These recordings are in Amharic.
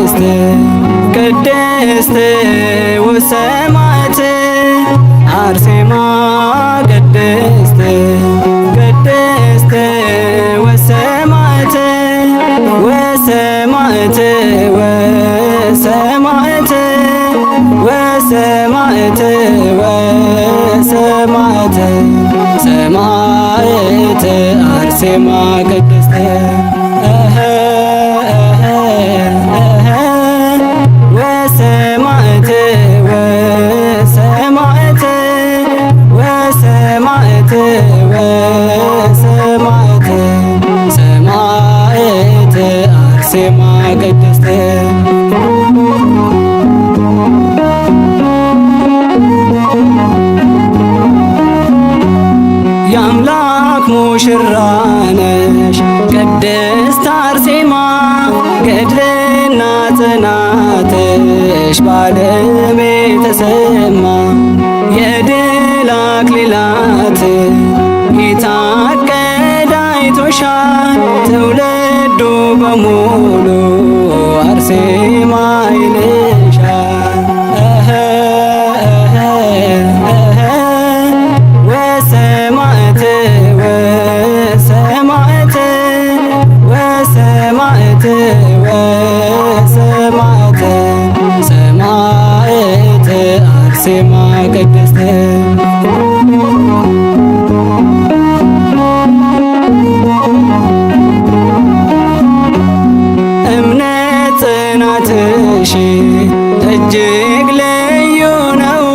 ቅድስት ቅድስት ወሰማዕት አርሴማ ቅድስት ቅድስት ወሰማዕት ወሰማዕት ወሰማዕት ወሰማዕት ወሰማዕት ሰማዕት አርሴማ ቅድስት ወሰማዕት ወሰማዕት ወሰማዕት ወሰማዕት ሰማዕት አርሴማ ቅድስት የአምላክ ሙሽራ ነሽ ቅድስት አርሴማ ገድልና ጽናትሽ በዓለም የተሰማ የድል አክሊላት ጌታ አቀዳጅቶሻል ትውልዱ በሙሉ አርሴማ ይልሻል። ወሰማዕት ወሰማዕት ወሰማዕት ወሰማዕት ሰማዕት አርሴማ ቅድስት እምነት ጽናትሽ እጅግ ልዩ ነው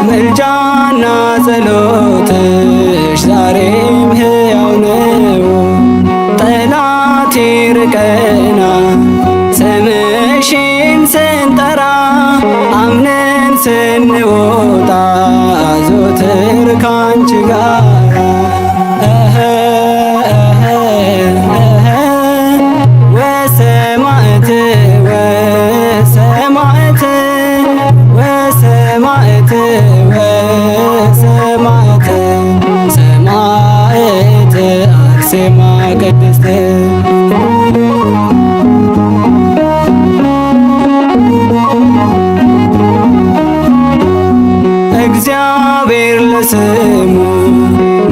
ምልጃና ጸሎትሽ ዛሬም ሕያው ነው። ጠላት ይርቀናል ስምሽን ስንጠራ አምነን ስንወጣ ዘወትር ካንቺ ጋር ወሰማዕት ወሰማዕት ወሰማዕት ወሰማዕት ሰማዕት አርሴማ ቅድስት እግዚአብሔር ለስሙ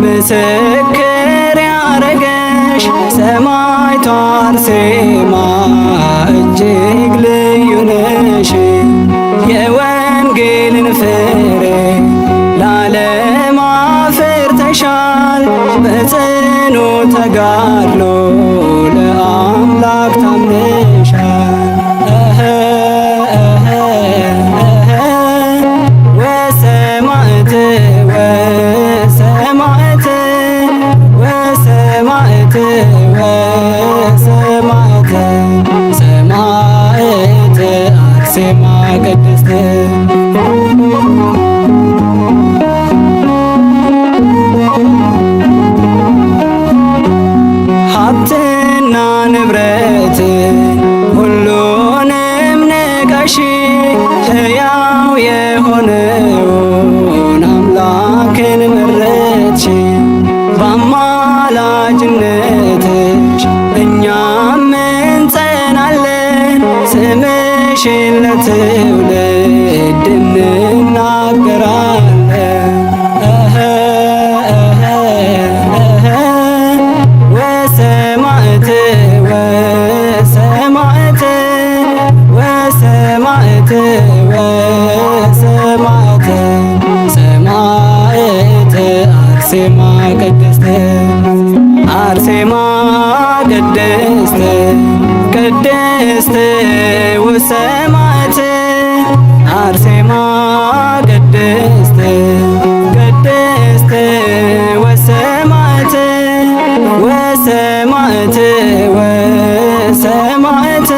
ምስክር ያረገሽ ሰማዕቷ አርሴማ እጅግ ልዩ ነሽ። የወንጌልን ፍሬ ለዓለም አፍርተሻል በጽኑ ተጋድሎ ለአምላክ ታምነሻል። ወሰማዕት ወሰማዕት ወሰማዕት ወሰማዕት ሰማዕት አርሴማ ቅድስት ሀብትና ንብረት ሁሉንም ንቀሽ ሕያው የሆነውን አምላክን መረጥሽ። በአማላጅነትሽ እኛም እንጸናለን ስምሽን ለትውልድ እንናገራለን። ወሰማዕት ወሰማዕት ወሰማዕት ወሰማዕት ሰማዕት አርሴማ ቅድስት አርሴማ ቅድስት ቅድስት ወሰማዕት አርሴማ ቅድስት ቅድስት ወሰማዕት ወሰማዕት ወሰማዕት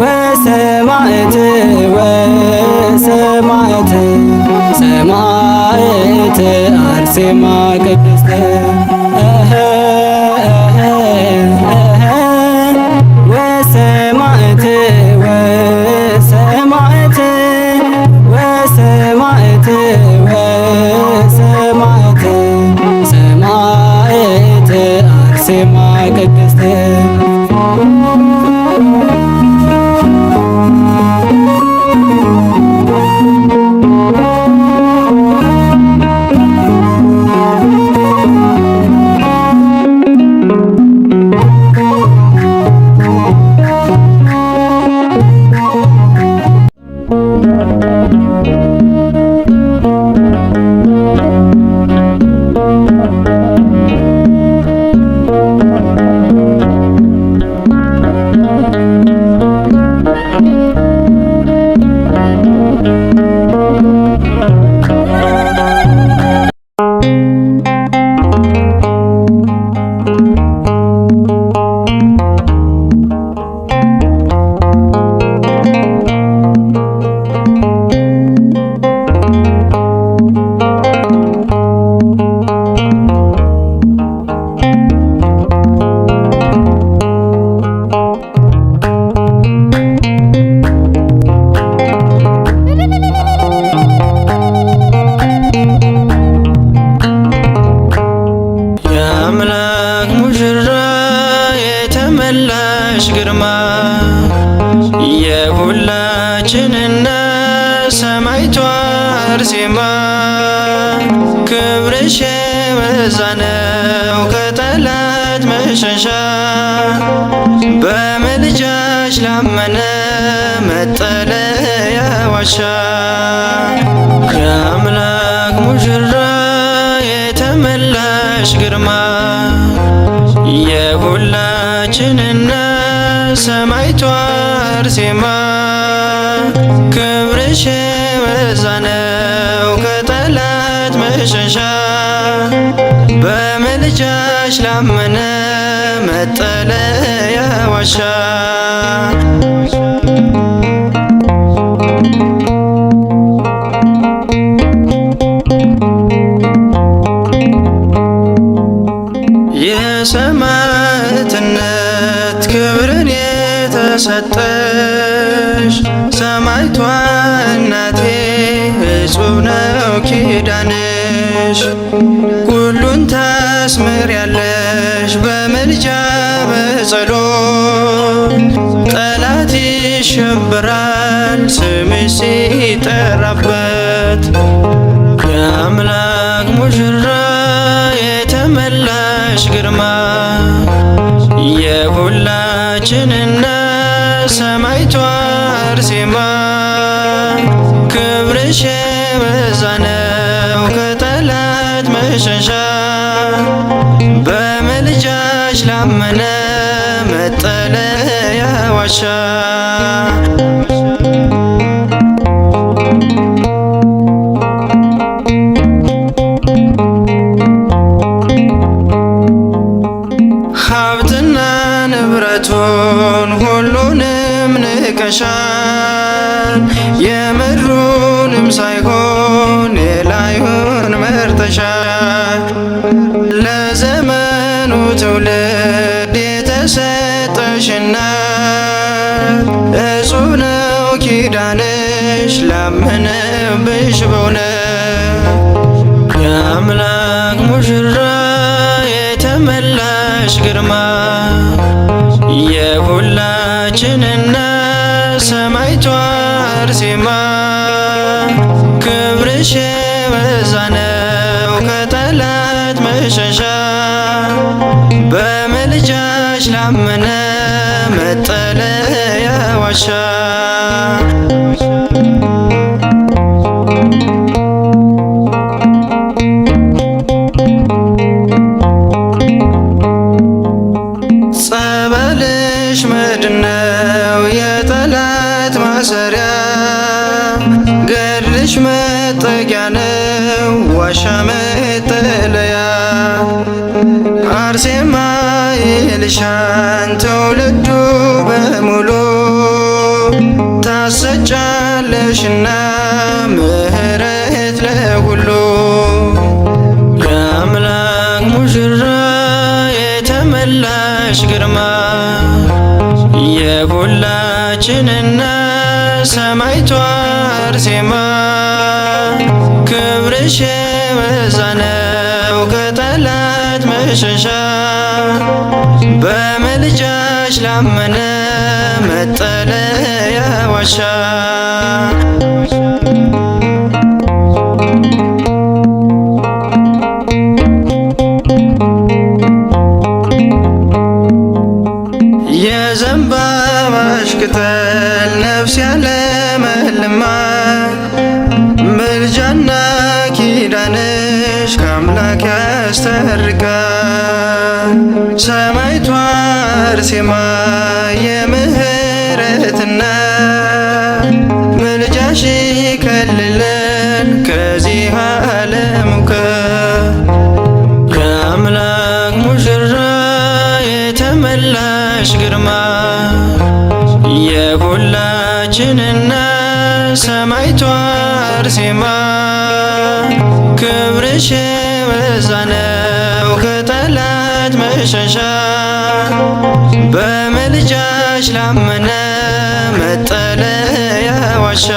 ወሰማዕት ወሰማዕት ሰማዕት አርሴማ ቅድስት ወሰማዕት ወሰማዕት ወሰማዕት ወሰማዕት ሰማዕት አርሴማ ቅድስት የሁላችንና ሰማዕቷ አርሴማ ክብርሽ የበዛ ነው ከጠላት መሸሻ በምልጃሽ ላመነ መጠለያ ዋሻ የአምላክ ሙሽራ የተመላሽ ግርማ የሁላችንና ሰማዕቷ አርሴማ ክብርሽ የበዛ ነው ከጠላት መሸሻ በምልጃሽ ላመነ መጠለያ ዋሻ የሰማዕትነት ክብርን የተሰጠሽ ሰማዕቷ እናቴ እጹብ ነው ኪዳንሽ ሁሉን ታስምሪያለሽ በምልጃ በጸሎት ጠላት ይሸበራል ስምሽ ሲጠራበት የአምላክ ሙሽራ የተመላሽ ግርማ የሁላችንና ሰማዕቷ አርሴማ ክብርሽ የበዛ ነው ከጠላት መሸሻ በምልጃሽ ላመነ መጠለያ ዋሻ ሀብትና ንብረቱን ሁሉንም ንቀሻል የምድሩንም ሳይሆን የላዩን መርጠሻል ለዘመኑ ትውልድ የተሰጠሽና እጹብ ነው ኪዳንሽ ላመነብሽ በእውነት የአምላክ ሙሽራ የተመላሽ ግርማ የሁላችንና ሰማዕቷ አርሴማ ክብርሽ የበዛ ነው ከጠላት መሸሻ በምልጃሽ ላመነ መጠለያ ዋሻ ጸበልሽ መድን ነው የጠላት ማሰሪያ ገድልሽ መጠጊያ ነው ዋሻ መጠለያ አርሴማ ይልሻን ትውልዱ በሙሉ ታሰጫለሽና ምሕረት ለሁሉ የአምላክ ሙሽራ የተመላሽ ግርማ የሁላችንና ሰማዕቷ አርሴማ ክብርሽ የበዛ ነው ከጠላት መሸሻ በምልጃሽ ላመነ መጠለያ ዋሻ የዘንባባሽ ቅጠል ነፍስ ያለመልማል ያስታርቃል። ሰማዕቷ አርሴማ የምህረት እናት ምልጃሽ ከልለን ከዚህ ዓለም የአምላክ ሙሽራ የተመላሽ ግርማ የሁላችን እናት ሰማዕቷ አርሴማ ክብርሽ የበዛ ነው ከጠላት መሸሻ በምልጃሽ ላመነ መጠለያ ዋሻ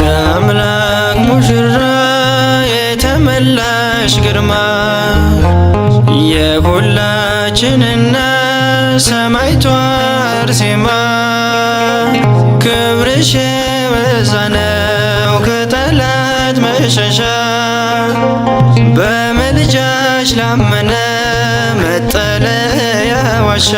የአምላክ ሙሽራ የተመላሽ ግርማ የሁላችን እናት ሰማዕቷ አርሴማ ክብርሽ የበዛ ነው ከጠላት መሸሻ በምልጃሽ ላመነ መጠለያ ዋሻ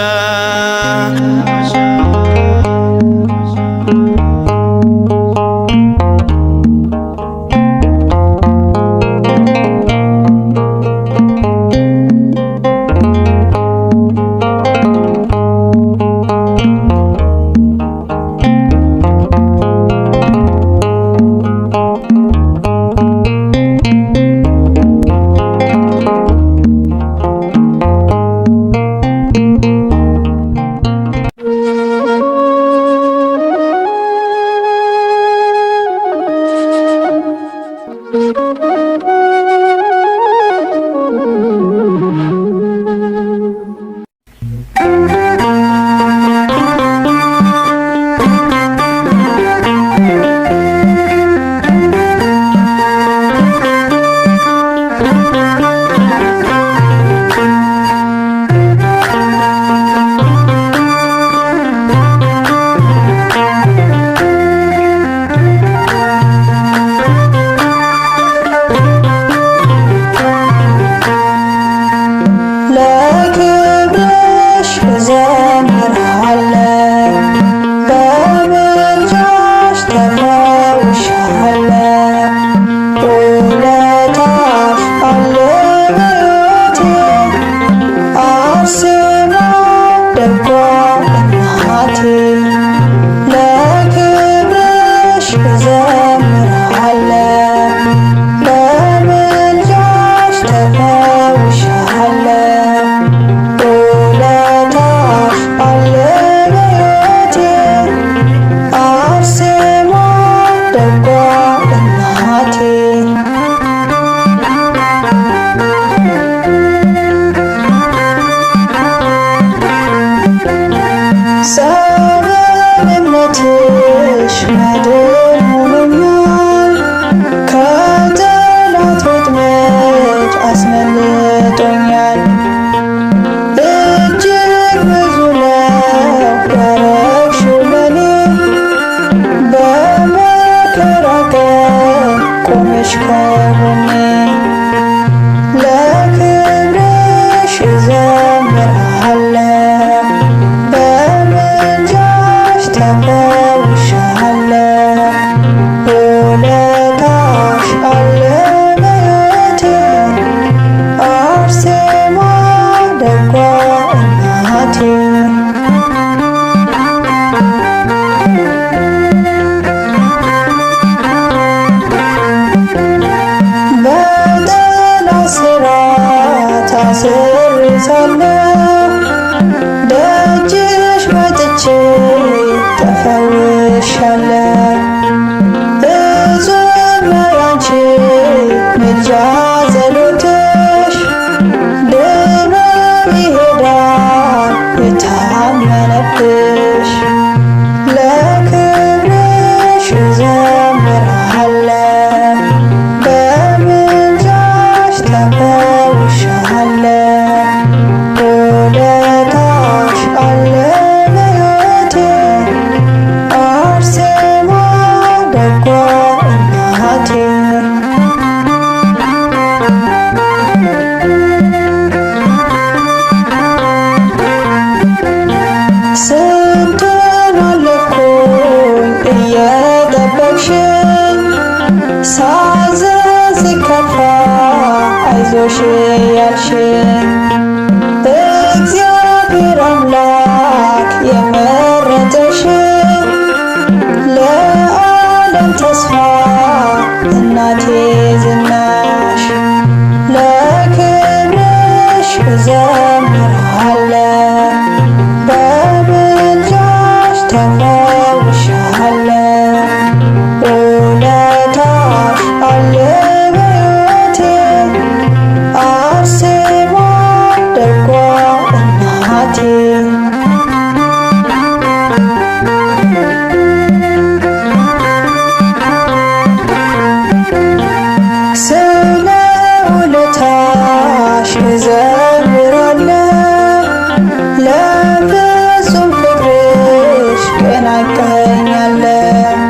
ትናቀኛለህ።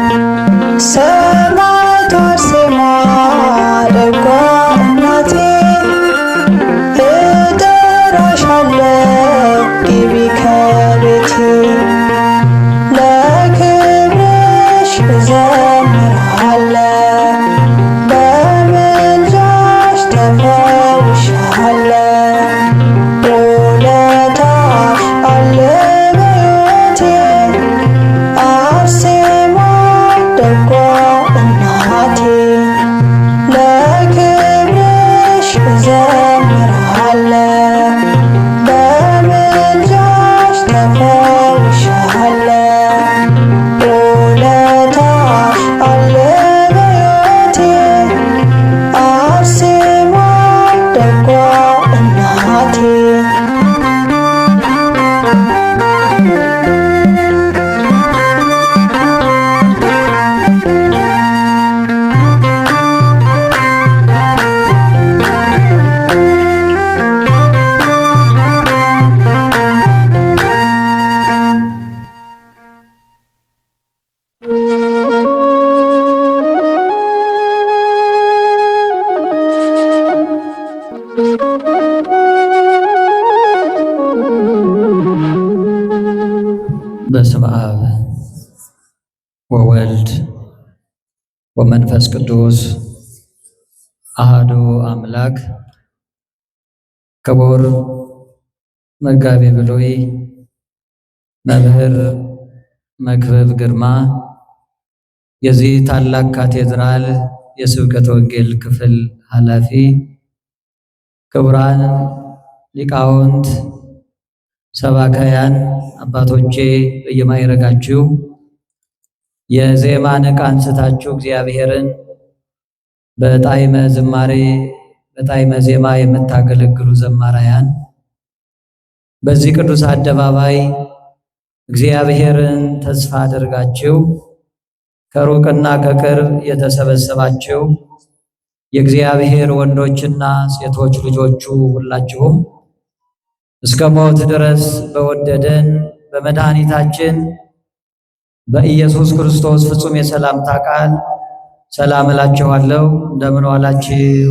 ሰማዕቷ አርሴማ ደጓ እናቴ እጠራሻለሁ ግቢ ከቤቴ ለክብርሽ እዘምራለሁ በምልጃሽ ተፈውሻለሁ ውለታሽ አለ በሕይወቴ አርሴማ ደጓ እናቴ ለክብርሽ እዘምራለሁ በምልጃሽ ተፈውሻለሁ ውለታሽ አለ በሕይወቴ አርሴማ ደጓ እናቴ በስመ አብ ወወልድ ወመንፈስ ቅዱስ አሐዱ አምላክ። ክቡር መጋቤ ብሉይ መምህር መክብብ ግርማ የዚህ ታላቅ ካቴድራል የስብከተ ወንጌል ክፍል ኃላፊ፣ ክቡራን ሊቃውንት፣ ሰባካያን አባቶቼ በየማይረጋችሁ የዜማን ዕቃ አንስታችሁ እግዚአብሔርን በጣዕመ ዝማሬ በጣዕመ ዜማ የምታገለግሉ ዘማራያን በዚህ ቅዱስ አደባባይ እግዚአብሔርን ተስፋ አድርጋችሁ ከሩቅና ከቅርብ የተሰበሰባችሁ የእግዚአብሔር ወንዶችና ሴቶች ልጆቹ ሁላችሁም እስከ ሞት ድረስ በወደደን በመድኃኒታችን በኢየሱስ ክርስቶስ ፍጹም የሰላምታ ቃል ሰላም እላችኋለሁ። እንደምን ዋላችሁ?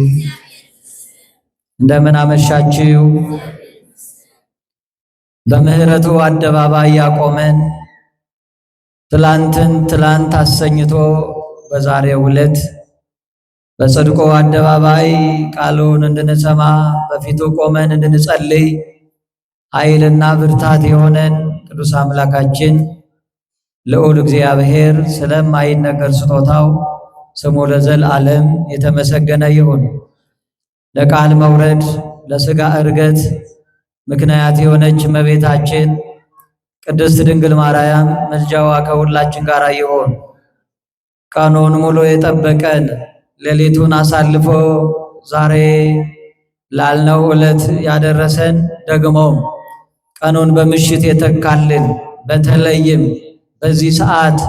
እንደምን አመሻችሁ? በምሕረቱ አደባባይ ያቆመን ትላንትን ትላንት አሰኝቶ በዛሬው ዕለት በጽድቁ አደባባይ ቃሉን እንድንሰማ በፊቱ ቆመን እንድንጸልይ ኃይልና ብርታት የሆነን ቅዱስ አምላካችን ልዑል እግዚአብሔር ስለማይነገር ስጦታው ስሙ ለዘላለም የተመሰገነ ይሁን። ለቃል መውረድ ለሥጋ ዕርገት ምክንያት የሆነች እመቤታችን ቅድስት ድንግል ማርያም ምልጃዋ ከሁላችን ጋር ይሁን። ቀኑን ሙሉ የጠበቀን ሌሊቱን አሳልፎ ዛሬ ላልነው ዕለት ያደረሰን ደግሞም ቀኑን በምሽት የተካልን በተለይም በዚህ ሰዓት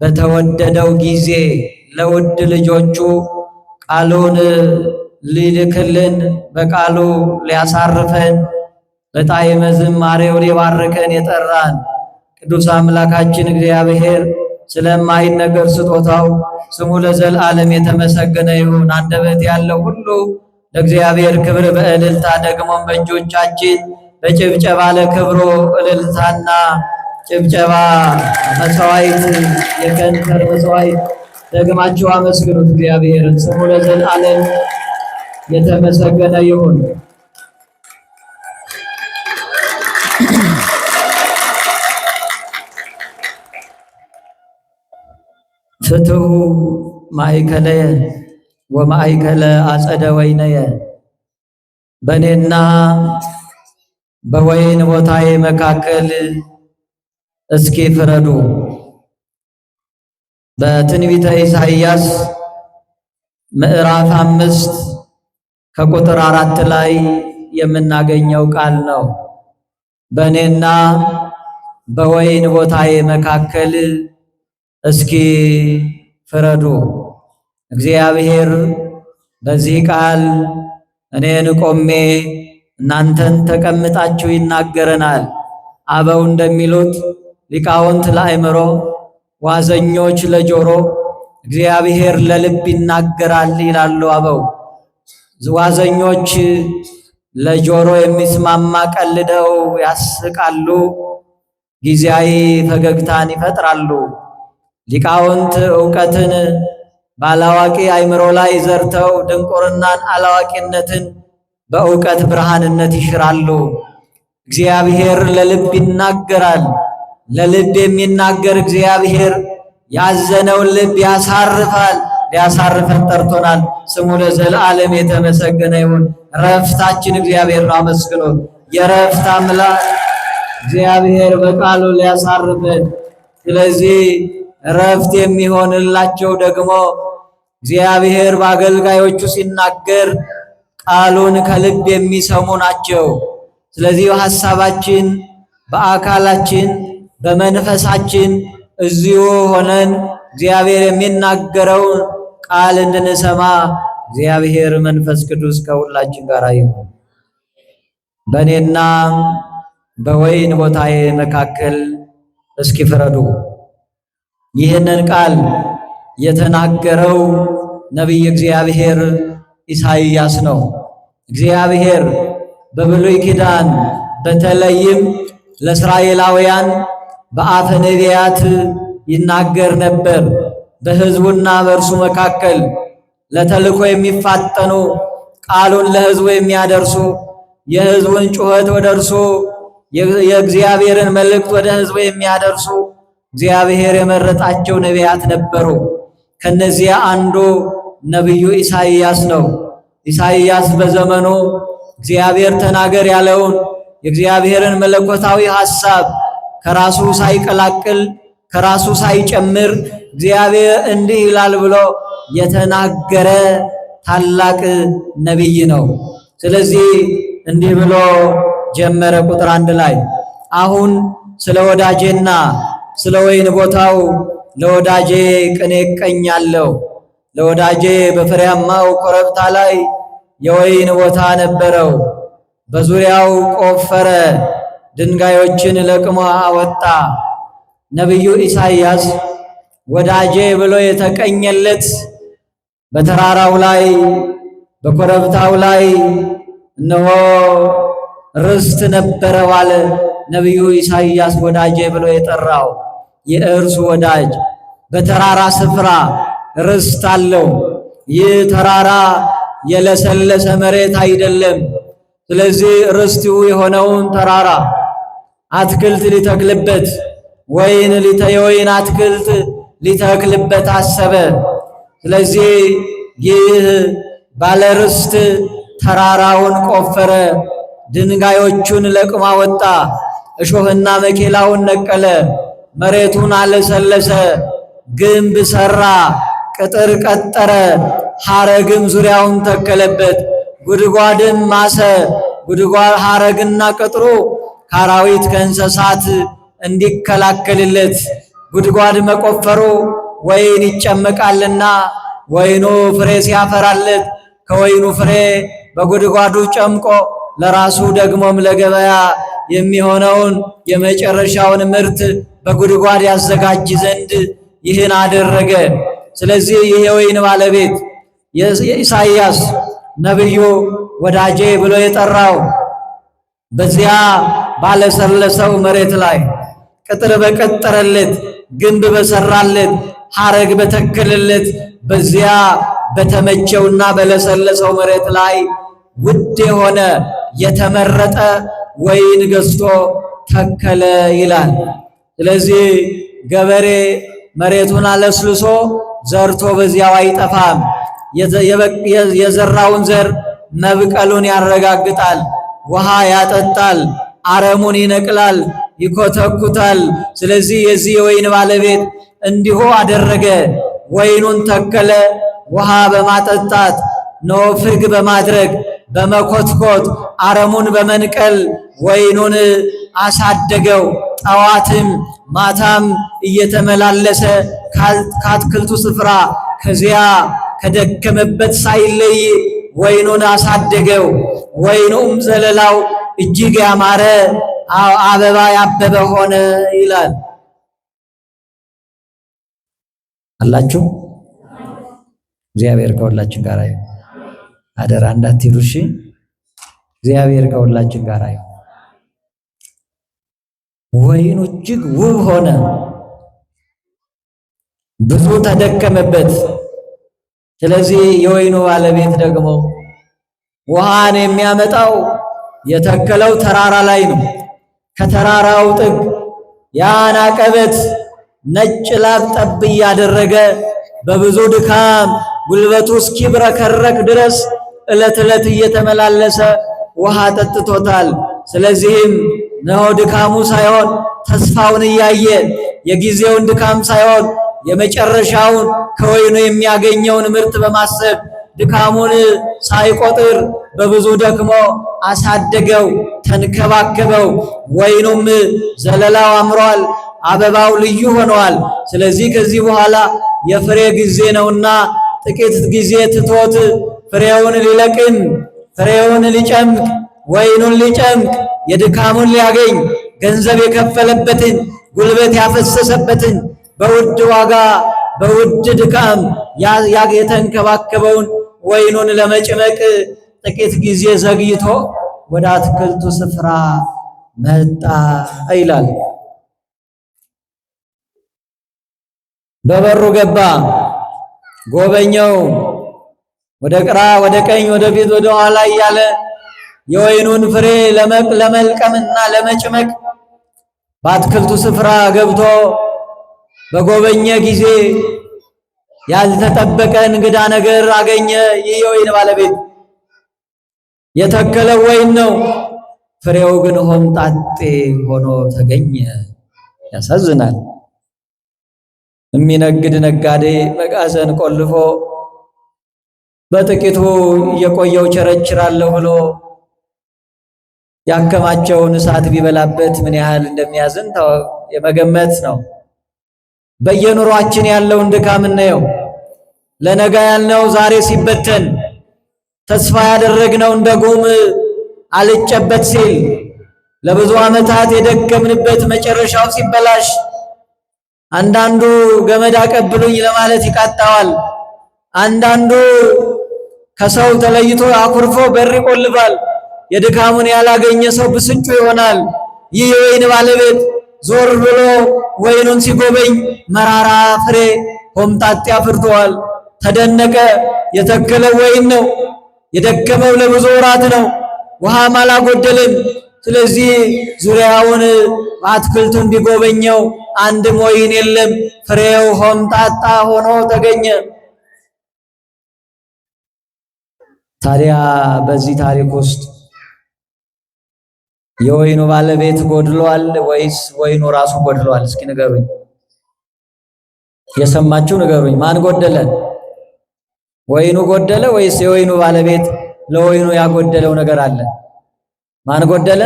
በተወደደው ጊዜ ለውድ ልጆቹ ቃሉን ሊልክልን በቃሉ ሊያሳርፈን በጣዕመ ዝማሬው ሊባርከን የጠራን ቅዱስ አምላካችን እግዚአብሔር ስለማይነገር ስጦታው ስሙ ለዘላለም የተመሰገነ ይሁን። አንደበት ያለው ሁሉ ለእግዚአብሔር ክብር በእልልታ ደግሞም በእጆቻችን በጭብጨባ ለክብሩ እልልታና ጭብጨባ መሥዋዕት የከንፈር መሥዋዕት ደግማችሁ አመስግኑት እግዚአብሔርን። ስሙ ለዘላለም የተመሰገነ ይሁን። ፍትሑ ማእከለየ ወማእከለ አጸደ ወይነየ፣ በእኔና በወይን ቦታዬ መካከል እስኪ ፍረዱ። በትንቢተ ኢሳይያስ ምዕራፍ 5 ከቁጥር 4 ላይ የምናገኘው ቃል ነው። በእኔና በወይን ቦታዬ መካከል እስኪ ፍረዱ። እግዚአብሔር በዚህ ቃል እኔን ቆሜ እናንተን ተቀምጣችሁ ይናገረናል። አበው እንደሚሉት ሊቃውንት ለአእምሮ፣ ዋዘኞች ለጆሮ፣ እግዚአብሔር ለልብ ይናገራል ይላሉ አበው። ዋዘኞች ለጆሮ የሚስማማ ቀልደው ያስቃሉ፣ ጊዜያዊ ፈገግታን ይፈጥራሉ። ሊቃውንት ዕውቀትን ባላዋቂ አእምሮ ላይ ዘርተው ድንቁርናን አላዋቂነትን በዕውቀት ብርሃንነት ይሽራሉ። እግዚአብሔር ለልብ ይናገራል። ለልብ የሚናገር እግዚአብሔር ያዘነውን ልብ ያሳርፋል። ሊያሳርፈን ጠርቶናል። ስሙ ለዘለዓለም የተመሰገነ ይሁን። ረፍታችን እግዚአብሔር ነው። አመስግኖት። የረፍት አምላክ እግዚአብሔር በቃሉ ሊያሳርፈን። ስለዚህ ረፍት የሚሆንላቸው ደግሞ እግዚአብሔር በአገልጋዮቹ ሲናገር ቃሉን ከልብ የሚሰሙ ናቸው። ስለዚህ ሐሳባችን በአካላችን በመንፈሳችን እዚሁ ሆነን እግዚአብሔር የሚናገረውን ቃል እንድንሰማ እግዚአብሔር መንፈስ ቅዱስ ከሁላችን ጋር ይሁን። በእኔና በወይን ቦታዬ መካከል እስኪ ፍረዱ። ይህንን ቃል የተናገረው ነቢይ እግዚአብሔር ኢሳይያስ ነው። እግዚአብሔር በብሉይ ኪዳን በተለይም ለእስራኤላውያን በአፈ ነቢያት ይናገር ነበር። በሕዝቡና በእርሱ መካከል ለተልኮ የሚፋጠኑ ቃሉን ለሕዝቡ የሚያደርሱ የሕዝቡን ጩኸት ወደ እርሱ የእግዚአብሔርን መልእክት ወደ ሕዝቡ የሚያደርሱ እግዚአብሔር የመረጣቸው ነቢያት ነበሩ። ከነዚያ አንዱ ነቢዩ ኢሳይያስ ነው። ኢሳይያስ በዘመኑ እግዚአብሔር ተናገር ያለውን የእግዚአብሔርን መለኮታዊ ሐሳብ ከራሱ ሳይቀላቅል ከራሱ ሳይጨምር እግዚአብሔር እንዲህ ይላል ብሎ የተናገረ ታላቅ ነቢይ ነው። ስለዚህ እንዲህ ብሎ ጀመረ። ቁጥር 1 ላይ አሁን ስለ ወዳጄና ስለ ወይን ቦታው ለወዳጄ ቅኔ እቀኛለሁ። ለወዳጄ በፍሬያማው ኮረብታ ላይ የወይን ቦታ ነበረው። በዙሪያው ቆፈረ፣ ድንጋዮችን ለቅሞ አወጣ። ነቢዩ ኢሳይያስ ወዳጄ ብሎ የተቀኘለት በተራራው ላይ በኮረብታው ላይ እነሆ ርስት ነበረው አለ። ነቢዩ ኢሳይያስ ወዳጄ ብሎ የጠራው የእርሱ ወዳጅ በተራራ ስፍራ ርስት አለው። ይህ ተራራ የለሰለሰ መሬት አይደለም። ስለዚህ ርስቱ የሆነውን ተራራ አትክልት ሊተክልበት የወይን አትክልት ሊተክልበት አሰበ። ስለዚህ ይህ ባለ ርስት ተራራውን ቆፈረ፣ ድንጋዮቹን ለቅማ ወጣ፣ እሾህና መኬላውን ነቀለ፣ መሬቱን አለሰለሰ፣ ግንብ ሰራ፣ ቅጥር ቀጠረ፣ ሐረግም ዙሪያውን ተከለበት፣ ጉድጓድም ማሰ። ጉድጓድ ሐረግና ቅጥሩ ከአራዊት ከእንስሳት እንዲከላከልለት ጉድጓድ መቆፈሩ ወይን ይጨመቃልና ወይኑ ፍሬ ሲያፈራለት ከወይኑ ፍሬ በጉድጓዱ ጨምቆ ለራሱ ደግሞም ለገበያ የሚሆነውን የመጨረሻውን ምርት በጉድጓድ ያዘጋጅ ዘንድ ይህን አደረገ። ስለዚህ ይህ የወይን ባለቤት የኢሳይያስ ነቢዩ ወዳጄ ብሎ የጠራው በዚያ ባለሰለሰው መሬት ላይ ቅጥር በቀጠረለት ግንብ በሰራለት ሐረግ በተከለለት በዚያ በተመቸውና በለሰለሰው መሬት ላይ ውድ የሆነ የተመረጠ ወይን ገዝቶ ተከለ ይላል። ስለዚህ ገበሬ መሬቱን አለስልሶ ዘርቶ በዚያው አይጠፋም። የዘራውን ዘር መብቀሉን ያረጋግጣል፣ ውሃ ያጠጣል፣ አረሙን ይነቅላል፣ ይኮተኩታል። ስለዚህ የዚህ የወይን ባለቤት እንዲሁ አደረገ። ወይኑን ተከለ፣ ውሃ በማጠጣት ነው ፍግ በማድረግ በመኮትኮት አረሙን በመንቀል ወይኑን አሳደገው። ጠዋትም ማታም እየተመላለሰ ከአትክልቱ ስፍራ ከዚያ ከደከመበት ሳይለይ ወይኑን አሳደገው። ወይኑም ዘለላው እጅግ ያማረ አበባ ያበበ ሆነ ይላል። አላችሁ። እግዚአብሔር ከሁላችን ጋር ይሁን። አደራ እንዳትሄዱ እሺ። እግዚአብሔር ከሁላችን ጋር ይሁን። ወይኑ እጅግ ውብ ሆነ፣ ብዙ ተደከመበት። ስለዚህ የወይኑ ባለቤት ደግሞ ውሃን የሚያመጣው የተከለው ተራራ ላይ ነው። ከተራራው ጥግ ያን አቀበት ነጭ ላብ ጠብ እያደረገ በብዙ ድካም ጉልበቱ እስኪብረከረክ ድረስ ዕለት ዕለት እየተመላለሰ ውሃ ጠጥቶታል። ስለዚህም ነው ድካሙ ሳይሆን ተስፋውን እያየ የጊዜውን ድካም ሳይሆን የመጨረሻውን ከወይኑ የሚያገኘውን ምርት በማሰብ ድካሙን ሳይቆጥር በብዙ ደክሞ አሳደገው፣ ተንከባከበው። ወይኑም ዘለላው አምሯል፣ አበባው ልዩ ሆኗል። ስለዚህ ከዚህ በኋላ የፍሬ ጊዜ ነውና ጥቂት ጊዜ ትቶት ፍሬውን ሊለቅም፣ ፍሬውን ሊጨምቅ፣ ወይኑን ሊጨምቅ፣ የድካሙን ሊያገኝ ገንዘብ የከፈለበትን ጉልበት ያፈሰሰበትን በውድ ዋጋ በውድ ድካም የተንከባከበውን ወይኑን ለመጭመቅ ጥቂት ጊዜ ዘግይቶ ወደ አትክልቱ ስፍራ መጣ ይላል። በበሩ ገባ፣ ጎበኘው። ወደ ግራ ወደ ቀኝ ወደ ፊት ወደ ኋላ እያለ የወይኑን ፍሬ ለመልቀምና ለመጭመቅ በአትክልቱ ስፍራ ገብቶ በጎበኘ ጊዜ ያልተጠበቀ እንግዳ ነገር አገኘ። ይህ የወይን ባለቤት የተከለው ወይን ነው፣ ፍሬው ግን ሆምጣጤ ሆኖ ተገኘ። ያሳዝናል። የሚነግድ ነጋዴ መጋዘን ቆልፎ በጥቂቱ እየቆየው ቸረችራለሁ ብሎ ያከማቸውን እሳት ቢበላበት ምን ያህል እንደሚያዝን የመገመት ነው። በየኑሯችን ያለውን ድካም እናየው። ለነገ ያልነው ዛሬ ሲበተን፣ ተስፋ ያደረግነው እንደ ጉም አልጨበት ሲል፣ ለብዙ ዓመታት የደከምንበት መጨረሻው ሲበላሽ፣ አንዳንዱ ገመድ አቀብሉኝ ለማለት ይቃጣዋል። አንዳንዱ ከሰው ተለይቶ አኩርፎ በር ይቆልፋል። የድካሙን ያላገኘ ሰው ብስጩ ይሆናል። ይህ የወይን ባለቤት ዞር ብሎ ወይኑን ሲጎበኝ መራራ ፍሬ ሆምጣጤ አፍርቷል። ተደነቀ። የተከለው ወይን ነው። የደከመው ለብዙ ወራት ነው። ውሃም አላጎደለም። ስለዚህ ዙሪያውን አትክልቱን ቢጎበኘው አንድም ወይን የለም። ፍሬው ሆምጣጣ ሆኖ ተገኘ። ታዲያ በዚህ ታሪክ ውስጥ የወይኑ ባለቤት ጎድሏል ወይስ ወይኑ ራሱ ጎድሏል? እስኪ ንገሩኝ። የሰማችሁ ንገሩኝ። ማን ጎደለ? ወይኑ ጎደለ ወይስ የወይኑ ባለቤት ለወይኑ ያጎደለው ነገር አለ? ማን ጎደለ?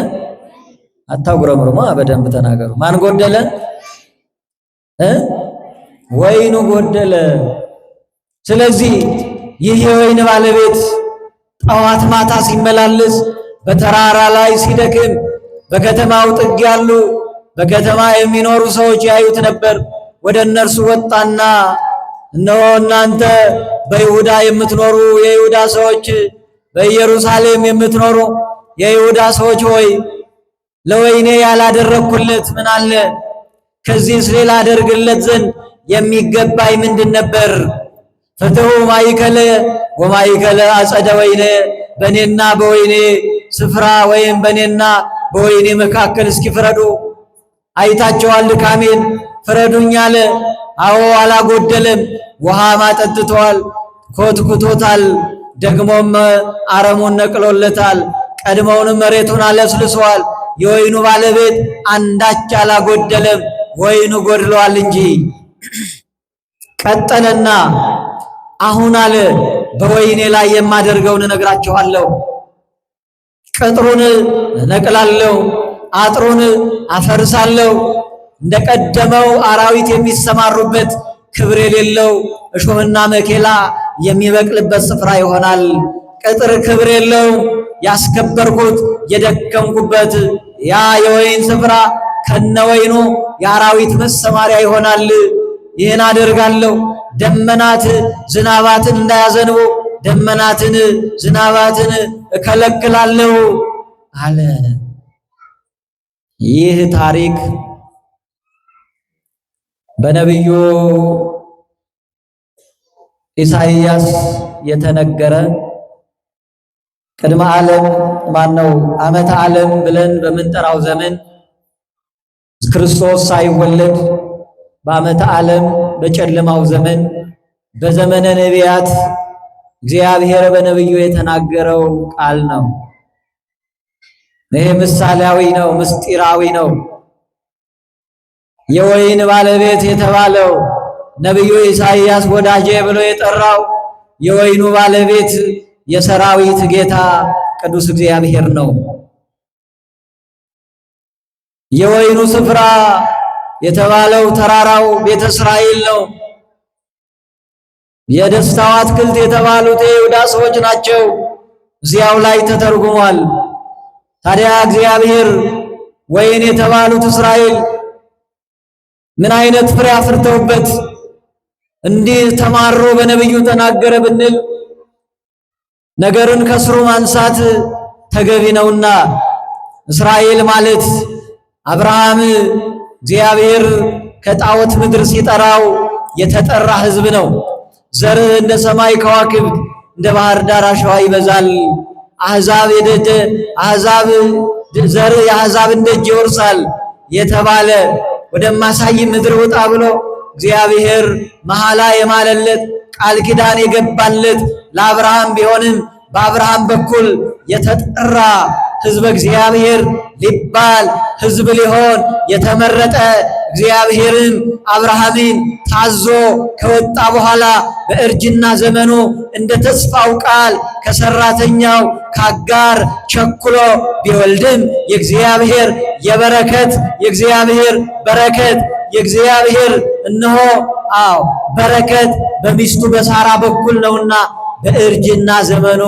አታጉረምርሙ፣ በደንብ ተናገሩ። ማን ጎደለ? ወይኑ ጎደለ። ስለዚህ ይህ የወይን ባለቤት ጠዋት ማታ ሲመላለስ፣ በተራራ ላይ ሲደክም፣ በከተማው ጥግ ያሉ በከተማ የሚኖሩ ሰዎች ያዩት ነበር። ወደ እነርሱ ወጣና እነሆ እናንተ በይሁዳ የምትኖሩ የይሁዳ ሰዎች፣ በኢየሩሳሌም የምትኖሩ የይሁዳ ሰዎች ሆይ ለወይኔ ያላደረግኩለት ምን አለ? ከዚህስ ሌላ አደርግለት ዘንድ የሚገባኝ ምንድን ነበር? ፍትሑ ማእከለ ወማእከለ አጸደ ወይኔ፣ በእኔና በወይኔ ስፍራ ወይም በእኔና በወይኔ መካከል እስኪ ፍረዱ። አይታቸዋል ድካሜን፣ ፍረዱኝ አለ። አዎ አላጎደለም። ውሃ ማጠጥተዋል፣ ኮትኩቶታል፣ ደግሞም አረሙን ነቅሎለታል፣ ቀድሞውንም መሬቱን አለስልሰዋል። የወይኑ ባለቤት አንዳች አላጎደለም፣ ወይኑ ጎድሏል እንጂ። ቀጠለና አሁን አለ በወይኔ ላይ የማደርገውን እነግራችኋለሁ። ቅጥሩን እነቅላለሁ፣ አጥሩን አፈርሳለሁ። እንደቀደመው አራዊት የሚሰማሩበት ክብር የሌለው እሾህና መኬላ የሚበቅልበት ስፍራ ይሆናል። ቅጥር ክብር የለው፣ ያስከበርኩት የደከምኩበት ያ የወይን ስፍራ ከነወይኑ የአራዊት መሰማሪያ ይሆናል። ይህን አደርጋለሁ፣ ደመናት ዝናባትን እንዳያዘንቡ ደመናትን ዝናባትን እከለክላለሁ አለ። ይህ ታሪክ በነቢዩ ኢሳይያስ የተነገረ ቅድመ ዓለም ማነው ዓመተ ዓለም ብለን በምንጠራው ዘመን ክርስቶስ ሳይወለድ በዓመተ ዓለም በጨለማው ዘመን በዘመነ ነቢያት እግዚአብሔር በነቢዩ የተናገረው ቃል ነው። ይሄ ምሳሌያዊ ነው፣ ምስጢራዊ ነው። የወይን ባለቤት የተባለው ነቢዩ ኢሳይያስ ወዳጄ ብሎ የጠራው የወይኑ ባለቤት የሰራዊት ጌታ ቅዱስ እግዚአብሔር ነው። የወይኑ ስፍራ የተባለው ተራራው ቤተ እስራኤል ነው። የደስታው አትክልት የተባሉት የይሁዳ ሰዎች ናቸው። እዚያው ላይ ተተርጉሟል። ታዲያ እግዚአብሔር ወይን የተባሉት እስራኤል ምን አይነት ፍሬ አፍርተውበት እንዲህ ተማሮ በነቢዩ ተናገረ ብንል ነገርን ከስሩ ማንሳት ተገቢ ነውና እስራኤል ማለት አብርሃም እግዚአብሔር ከጣዖት ምድር ሲጠራው የተጠራ ሕዝብ ነው። ዘርህ እንደ ሰማይ ከዋክብት እንደ ባህር ዳር አሸዋ ይበዛል። ዘርህ የአሕዛብን ደጅ ይወርሳል የተባለ ወደማሳይ ምድር ውጣ ብሎ እግዚአብሔር መሐላ የማለለት ቃል ኪዳን የገባለት ለአብርሃም ቢሆንም በአብርሃም በኩል የተጠራ ሕዝበ እግዚአብሔር ሊባል ሕዝብ ሊሆን የተመረጠ እግዚአብሔርን አብርሃምን ታዞ ከወጣ በኋላ በእርጅና ዘመኑ እንደ ተስፋው ቃል ከሰራተኛው ከአጋር ቸኩሎ ቢወልድም የእግዚአብሔር በረከት የእግዚአብሔር እነሆ በረከት በሚስቱ በሳራ በኩል ነውና በእርጅና ዘመኑ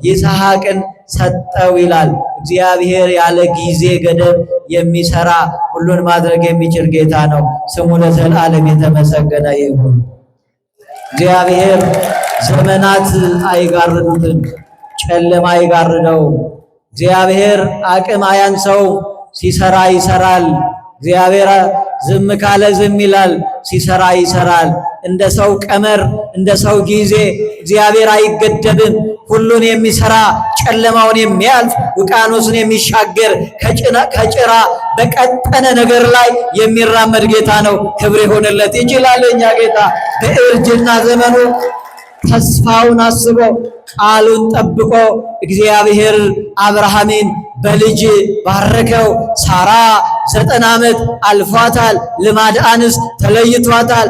ይስሐቅን ሰጠው ይላል። እግዚአብሔር ያለ ጊዜ ገደብ የሚሰራ ሁሉን ማድረግ የሚችል ጌታ ነው። ስሙ ለዘላለም የተመሰገነ ይሁን። እግዚአብሔር ዘመናት አይጋርዱትም፣ ጨለማ አይጋርደው። እግዚአብሔር አቅም አያንሰው፣ ሲሰራ ይሰራል። እግዚአብሔር ዝም ካለ ዝም ይላል፣ ሲሰራ ይሰራል። እንደ ሰው ቀመር እንደ ሰው ጊዜ እግዚአብሔር አይገደብም። ሁሉን የሚሰራ ጨለማውን የሚያልፍ ውቅያኖስን የሚሻገር ከጭራ በቀጠነ ነገር ላይ የሚራመድ ጌታ ነው። ክብር ይሆንለት። ይችላል የኛ ጌታ በእርጅና ዘመኑ ተስፋውን አስቦ ቃሉን ጠብቆ እግዚአብሔር አብርሃምን በልጅ ባረከው። ሳራ 90 ዓመት አልፏታል። ልማድ አንስት ተለይቷታል።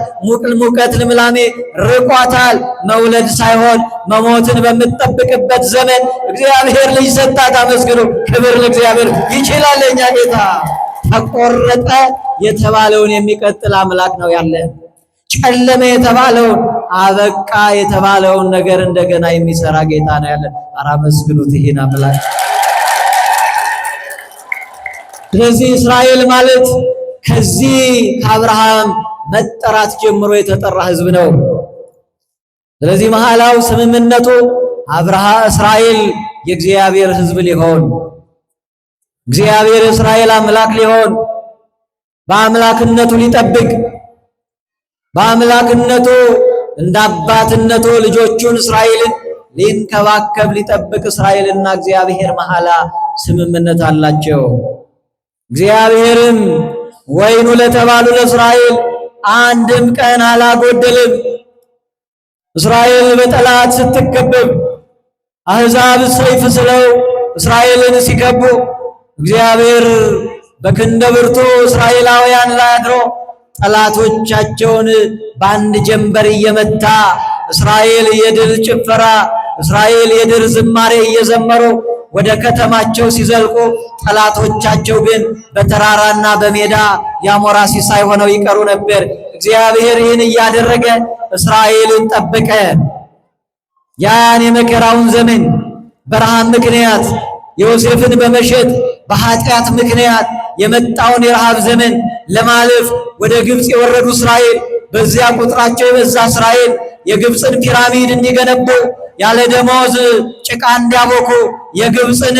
ሙቀት ልምላሜ ርቋታል። መውለድ ሳይሆን መሞትን በምትጠብቅበት ዘመን እግዚአብሔር ልጅ ሰጣት። አመስግኑ። ክብር ለእግዚአብሔር። ይችላል የኛ ጌታ። ተቆረጠ የተባለውን የሚቀጥል አምላክ ነው ያለ። ጨለመ የተባለውን አበቃ የተባለውን ነገር እንደገና የሚሰራ ጌታ ነው ያለ። ኧረ አመስግኑት ይሄን አምላክ። ስለዚህ እስራኤል ማለት ከዚህ ከአብርሃም መጠራት ጀምሮ የተጠራ ሕዝብ ነው። ስለዚህ መሐላው ስምምነቱ እስራኤል የእግዚአብሔር ሕዝብ ሊሆን እግዚአብሔር የእስራኤል አምላክ ሊሆን በአምላክነቱ ሊጠብቅ በአምላክነቱ እንደ አባትነቱ ልጆቹን እስራኤልን ሊንከባከብ ሊጠብቅ እስራኤልና እግዚአብሔር መሐላ ስምምነት አላቸው። እግዚአብሔርም ወይኑ ለተባሉ ለእስራኤል አንድም ቀን አላጎደልም። እስራኤል በጠላት ስትከበብ አሕዛብ ሰይፍ ስለው እስራኤልን ሲከቡ እግዚአብሔር በክንደ ብርቱ እስራኤላውያን ላይ አድሮ ጠላቶቻቸውን በአንድ ጀንበር እየመታ እስራኤል የድል ጭፈራ እስራኤል የድል ዝማሬ እየዘመሩ ወደ ከተማቸው ሲዘልቁ ጠላቶቻቸው ግን በተራራና በሜዳ ያሞራ ሲሳይ ሆነው ይቀሩ ነበር። እግዚአብሔር ይህን እያደረገ እስራኤልን ጠበቀ። ያን የመከራውን ዘመን በረሃብ ምክንያት ዮሴፍን በመሸጥ በኃጢአት ምክንያት የመጣውን የረሃብ ዘመን ለማለፍ ወደ ግብፅ የወረዱ እስራኤል በዚያ ቁጥራቸው የበዛ እስራኤል የግብፅን ፒራሚድ እንዲገነቡ ያለ ደሞዝ ጭቃ እንዲያቦኩ የግብፅን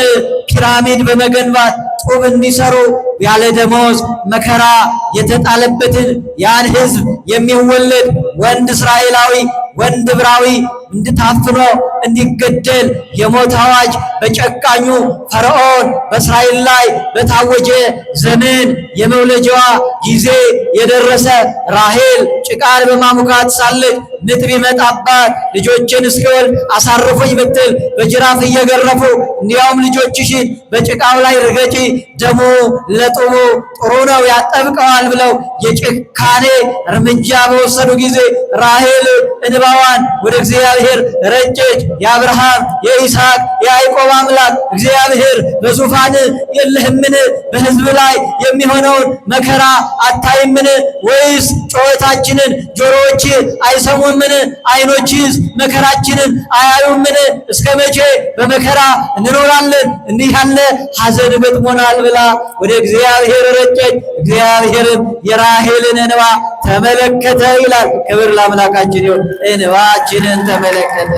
ፒራሚድ በመገንባት ጡብ እንዲሰሩ ያለ ደሞዝ መከራ የተጣለበትን ያን ሕዝብ የሚወለድ ወንድ እስራኤላዊ ወንድ ዕብራዊ እንድታፍኖ እንዲገደል የሞት አዋጅ በጨካኙ ፈርዖን በእስራኤል ላይ በታወጀ ዘመን የመውለጃዋ ጊዜ የደረሰ ራሔል ጭቃን በማሙካት ሳለች ምጥ ቢመጣባት ልጆችን እስክወልድ አሳርፎኝ ብትል በጅራፍ እየገረፉ እንዲያውም ልጆችሽን በጭቃው ላይ ርገጪ ደሙ ለጡቡ ጥሩ ነው ያጠብቀዋል ብለው የጭካኔ እርምጃ በወሰዱ ጊዜ ራሔል እንባዋን ወደ እግዚአብሔር ረጨች። የአብርሃም የይስሐቅ የያዕቆብ አምላክ እግዚአብሔር በዙፋን የለህምን? በሕዝብ ላይ የሚሆነውን መከራ አታይምን? ወይስ ጩኸታችንን ጆሮዎች አይሰሙምን? ዓይኖችስ መከራችንን አያዩምን? እስከ መቼ በመከራ እንኖራለን? እንዲህ ያለ ሐዘን ገጥሞናል ብላ ወደ እግዚአብሔር ረጨች። እግዚአብሔርም የራሔልን እንባ ተመለከተ ይላል። ክብር ለአምላካችን ይሁን። እንባችንን ተመለከተ።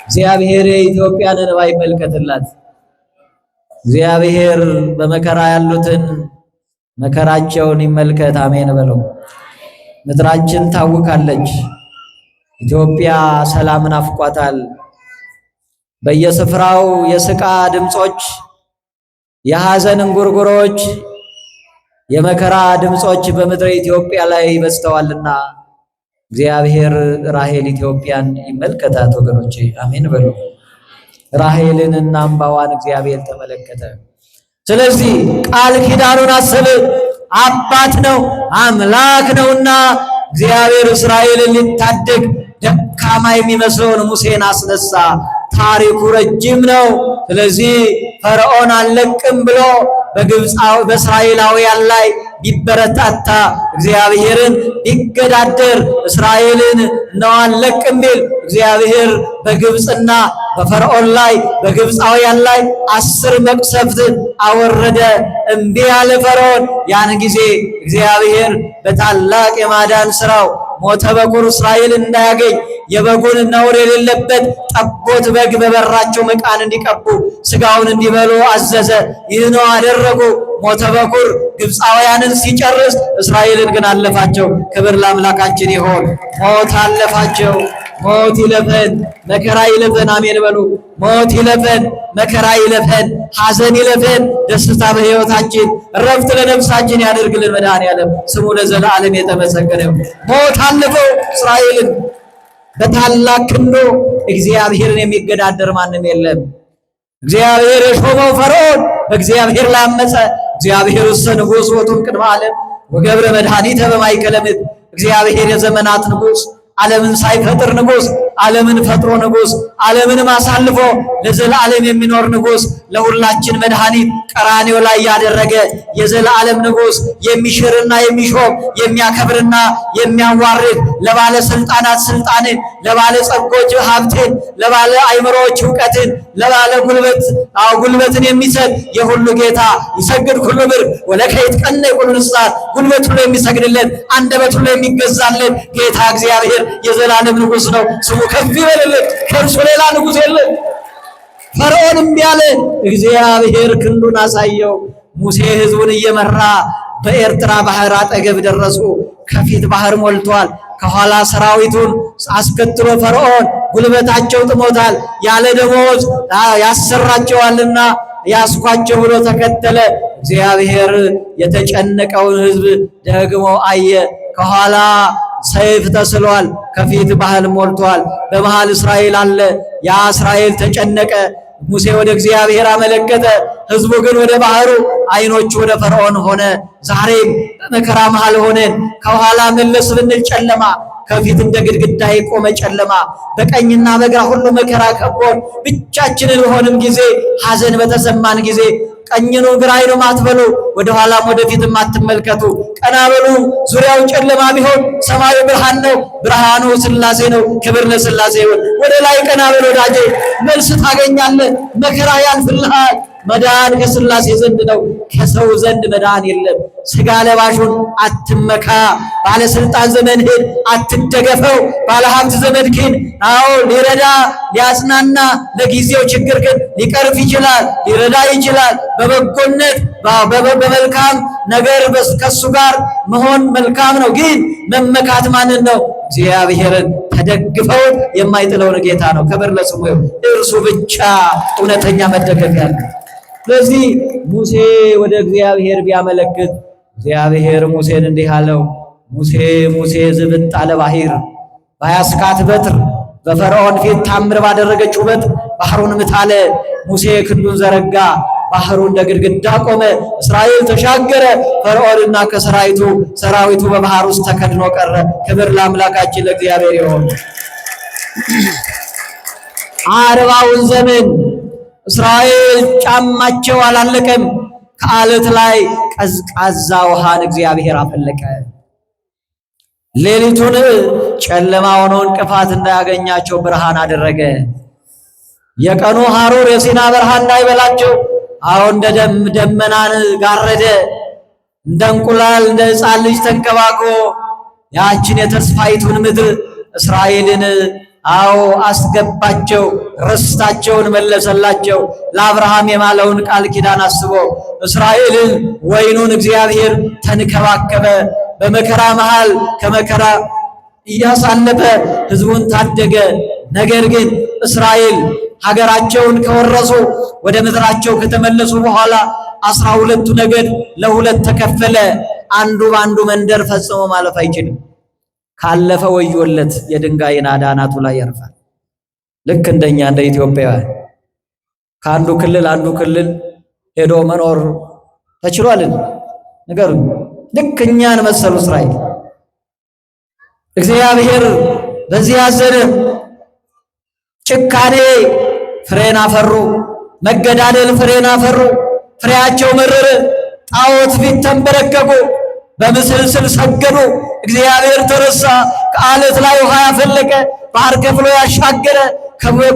እግዚአብሔር የኢትዮጵያን እንባ ይመልከትላት። እግዚአብሔር በመከራ ያሉትን መከራቸውን ይመልከት። አሜን በለው። ምድራችን ታውካለች። ኢትዮጵያ ሰላም ናፍቋታል። በየስፍራው የስቃ ድምጾች፣ የሐዘን እንጉርጉሮች፣ የመከራ ድምጾች በምድረ ኢትዮጵያ ላይ በዝተዋልና እግዚአብሔር ራሔል ኢትዮጵያን ይመልከታት። ወገኖቼ አሜን በሉ። ራሔልንና እንባዋን እግዚአብሔር ተመለከተ። ስለዚህ ቃል ኪዳኑን አሰበ። አባት ነው አምላክ ነውና እግዚአብሔር እስራኤልን ሊታደግ ደካማ የሚመስለውን ሙሴን አስነሳ። ታሪኩ ረጅም ነው። ስለዚህ ፈርዖን አልለቅም ብሎ በእስራኤላውያን ላይ ቢበረታታ እግዚአብሔርን ቢገዳደር እስራኤልን ነው አልለቅም ቢል እግዚአብሔር በግብፅና በፈርዖን ላይ በግብፃውያን ላይ 10 መቅሰፍት አወረደ። እምቢ ያለ ፈርዖን ያን ጊዜ እግዚአብሔር በታላቅ የማዳን ስራው ሞተ በኩር እስራኤል እንዳያገኝ የበጉን ነውር የሌለበት ጠቦት በግ በበራቸው መቃን እንዲቀቡ ስጋውን እንዲበሉ አዘዘ። ይህን አደረጉ። ሞተ በኩር ግብፃውያንን ሲጨርስ እስራኤልን ግን አለፋቸው። ክብር ለአምላካችን ይሆን። ሞት አለፋቸው። ሞት ይለፈን፣ መከራ ይለፈን። አሜን በሉ። ሞት ይለፈን፣ መከራ ይለፈን፣ ሐዘን ይለፈን። ደስታ በሕይወታችን እረፍት ለነፍሳችን ያደርግልን። መድኃኔዓለም ስሙ ለዘላለም የተመሰገነ ይሁን። ሞት አለፈው እስራኤልን። በታላቅ ክንዱ እግዚአብሔርን የሚገዳደር ማንም የለም። እግዚአብሔር የሾመው ፈርዖን በእግዚአብሔር ላይ አመፀ። እግዚአብሔር እሰ ንጉሥ ውእቱ ቅድመ ዓለም ወገብረ መድኃኒተ በማእከለ ምድር። እግዚአብሔር የዘመናት ንጉሥ፣ ዓለምን ሳይፈጥር ንጉሥ፣ ዓለምን ፈጥሮ ንጉሥ፣ ዓለምንም አሳልፎ ለዘላለም የሚኖር ንጉሥ፣ ለሁላችን መድኃኒት ቀራንዮ ላይ ያደረገ የዘላለም ንጉሥ፣ የሚሽርና የሚሾም የሚያከብርና የሚያዋርድ፣ ለባለ ስልጣናት ስልጣንን፣ ለባለ ጸጎች ሀብትን፣ ለባለ አእምሮዎች እውቀትን፣ ለባለ ጉልበትን የሚሰጥ የሁሉ ጌታ ይሰግድ ሁሉ ምድር ወለከ ይትቀነይ ኩሉ ንስሐት። ጉልበት ሁሉ የሚሰግድለት አንደበት ሁሉ የሚገዛለት ጌታ እግዚአብሔር የዘላለም ንጉሥ ነው። ስሙ ከፍ ይበልለት። ከእርሱ ሌላ ንጉሥ የለም። ፈርዖን እምቢ አለ። እግዚአብሔር ክንዱን አሳየው። ሙሴ ሕዝቡን እየመራ በኤርትራ ባህር አጠገብ ደረሱ። ከፊት ባህር ሞልቷል። ከኋላ ሰራዊቱን አስከትሎ ፈርዖን ጉልበታቸው ጥሞታል፣ ያለ ደሞዝ ያሰራቸዋልና ያስኳቸው ብሎ ተከተለ። እግዚአብሔር የተጨነቀውን ሕዝብ ደግሞ አየ። ከኋላ ሰይፍ ተስሏል፣ ከፊት ባህር ሞልቷል። በመሃል እስራኤል አለ። ያ እስራኤል ተጨነቀ። ሙሴ ወደ እግዚአብሔር አመለከተ። ሕዝቡ ግን ወደ ባህሩ፣ ዓይኖቹ ወደ ፈርዖን ሆነ። ዛሬም በመከራ መሃል ሆነን ከኋላ መለስ ብንል ጨለማ፣ ከፊት እንደ ግድግዳ የቆመ ጨለማ፣ በቀኝና በግራ ሁሉ መከራ ከቦን ብቻችንን በሆንም ጊዜ ሐዘን በተሰማን ጊዜ ቀኝ ነው ግራይ ነው ማትበሉ፣ ወደ ኋላም ወደፊትም አትመልከቱ። ቀና በሉ። ዙሪያው ጨለማ ቢሆን ሰማዩ ብርሃን ነው። ብርሃኑ ሥላሴ ነው። ክብር ለሥላሴ ይሁን። ወደ ላይ ቀና በሉ ወዳጄ፣ መልስ ታገኛለህ። መከራ ያልፍልሃል። መዳን ከሥላሴ ዘንድ ነው፣ ከሰው ዘንድ መዳን የለም። ሥጋ ለባሹን አትመካ፣ ባለስልጣን ዘመንህን አትደገፈው፣ ባለሀብት ዘመድህን አዎ ሊረዳ ሊያጽናና ለጊዜው ችግርህን ሊቀርፍ ይችላል፣ ሊረዳ ይችላል። በበጎነት በመልካም ነገር ከሱ ጋር መሆን መልካም ነው። ግን መመካት ማንን ነው? እግዚአብሔርን ተደግፈው የማይጥለውን ጌታ ነው። ክብር ለስሙ ይሁን። እርሱ ብቻ እውነተኛ መደገፊያ ነው። ስለዚህ ሙሴ ወደ እግዚአብሔር ቢያመለክት እግዚአብሔር ሙሴን እንዲህ አለው፣ ሙሴ ሙሴ ዝብጥ አለ ባሕር ባያስካት በትር በፈርዖን ፊት ታምር ባደረገች ውበት ባህሩን ምታለ። ሙሴ ክንዱን ዘረጋ፣ ባህሩ እንደ ግድግዳ ቆመ። እስራኤል ተሻገረ። ፈርዖንና ሰራዊቱ በባህር ውስጥ ተከድኖ ቀረ። ክብር ለአምላካችን ለእግዚአብሔር ይሁን። 40ውን ዘመን እስራኤል ጫማቸው አላለቀም። ከአለት ላይ ቀዝቃዛ ውሃን እግዚአብሔር አፈለቀ። ሌሊቱን ጨለማ ሆኖ እንቅፋት እንዳያገኛቸው ብርሃን አደረገ። የቀኑ ሐሩር የሲና በረሃ እንዳይበላቸው አሁን እንደ ደመናን ጋረደ። እንደ እንቁላል እንደ ሕፃን ልጅ ተንከባክቦ ያችን የተስፋይቱን ምድር እስራኤልን አስገባቸው። ርስታቸውን መለሰላቸው። ለአብርሃም የማለውን ቃል ኪዳን አስቦ እስራኤልን ወይኑን እግዚአብሔር ተንከባከበ። በመከራ መሃል ከመከራ እያሳለፈ ሕዝቡን ታደገ። ነገር ግን እስራኤል ሀገራቸውን ከወረሱ ወደ ምድራቸው ከተመለሱ በኋላ 12ቱ ነገድ ለሁለት ተከፈለ። አንዱ በአንዱ መንደር ፈጽሞ ማለፍ አይችልም። ካለፈ ወዮለት፣ የድንጋይ ናዳ አናቱ ላይ ያርፋል። ልክ እንደኛ እንደ ኢትዮጵያውያን ከአንዱ ክልል አንዱ ክልል ሄዶ መኖር ተችሏልን? ንገሩኝ። ልክ እኛን መሰሉ እስራኤል። እግዚአብሔር በዚህ ያዘነ። ጭካኔ ፍሬን አፈሩ፣ መገዳደል ፍሬን አፈሩ። ፍሬያቸው መረረ። ጣዖት ፊት ተንበረከኩ፣ በምስልስል ሰገዱ። እግዚአብሔር ተረሳ። ከአለት ላይ ውሃ ያፈለቀ፣ ባህር ከፍሎ ያሻገረ፣